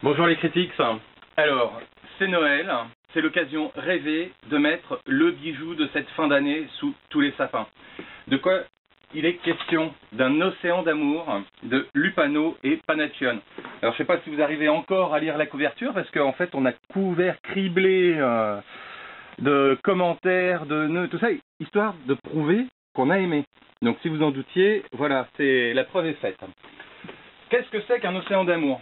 Bonjour les critiques. Alors, c'est Noël, c'est l'occasion rêvée de mettre le bijou de cette fin d'année sous tous les sapins. De quoi il est question? D'un océan d'amour de Lupano et Panatchione. Alors, je sais pas si vous arrivez encore à lire la couverture, parce qu'en fait, on a couvert, criblé de commentaires, de nœuds, tout ça, histoire de prouver qu'on a aimé. Donc, si vous en doutiez, voilà, c'est la preuve est faite. Qu'est-ce que c'est qu'un océan d'amour?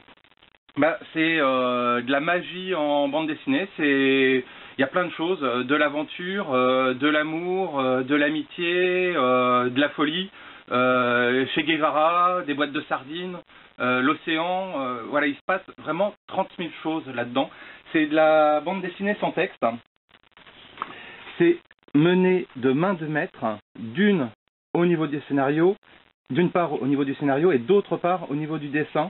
C'est de la magie en bande dessinée. Il y a plein de choses, de l'aventure, de l'amour, de l'amitié, de la folie, chez Guevara, des boîtes de sardines, l'océan, voilà, il se passe vraiment 30 000 choses là-dedans. C'est de la bande dessinée sans texte. C'est mené de main de maître, d'une part au niveau du scénario et d'autre part au niveau du dessin,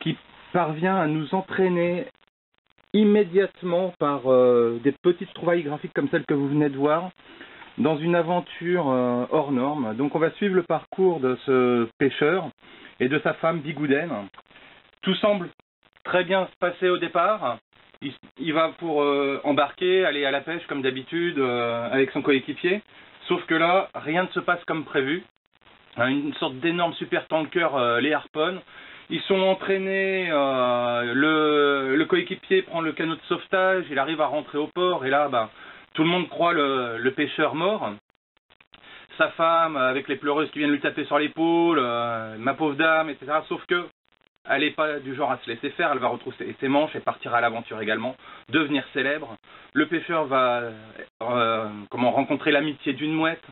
qui parvient à nous entraîner immédiatement par des petites trouvailles graphiques comme celle que vous venez de voir dans une aventure hors norme. Donc on va suivre le parcours de ce pêcheur et de sa femme Bigoudaine. Tout semble très bien se passer au départ. Il va pour embarquer, aller à la pêche comme d'habitude avec son coéquipier. Sauf que là, rien ne se passe comme prévu. Une sorte d'énorme super tanker les harponne. Ils sont entraînés, le coéquipier prend le canot de sauvetage, il arrive à rentrer au port, et là, tout le monde croit le pêcheur mort. Sa femme, avec les pleureuses qui viennent lui taper sur l'épaule, ma pauvre dame, etc. Sauf que elle n'est pas du genre à se laisser faire, elle va retrousser ses manches et partir à l'aventure également, devenir célèbre. Le pêcheur va rencontrer l'amitié d'une mouette,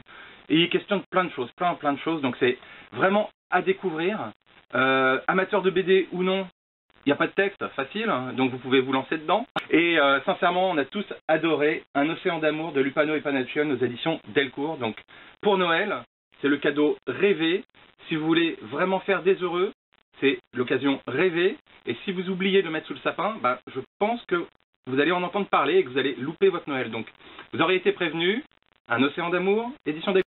et il est question de plein de choses, plein de choses, donc c'est vraiment à découvrir. Amateur de BD ou non, il n'y a pas de texte, facile, donc vous pouvez vous lancer dedans. Et sincèrement, on a tous adoré Un océan d'amour de Lupano et Panatchione aux éditions Delcourt. Donc pour Noël, c'est le cadeau rêvé. Si vous voulez vraiment faire des heureux, c'est l'occasion rêvée. Et si vous oubliez de mettre sous le sapin, je pense que vous allez en entendre parler et que vous allez louper votre Noël. Donc vous aurez été prévenu. Un océan d'amour, édition Delcourt.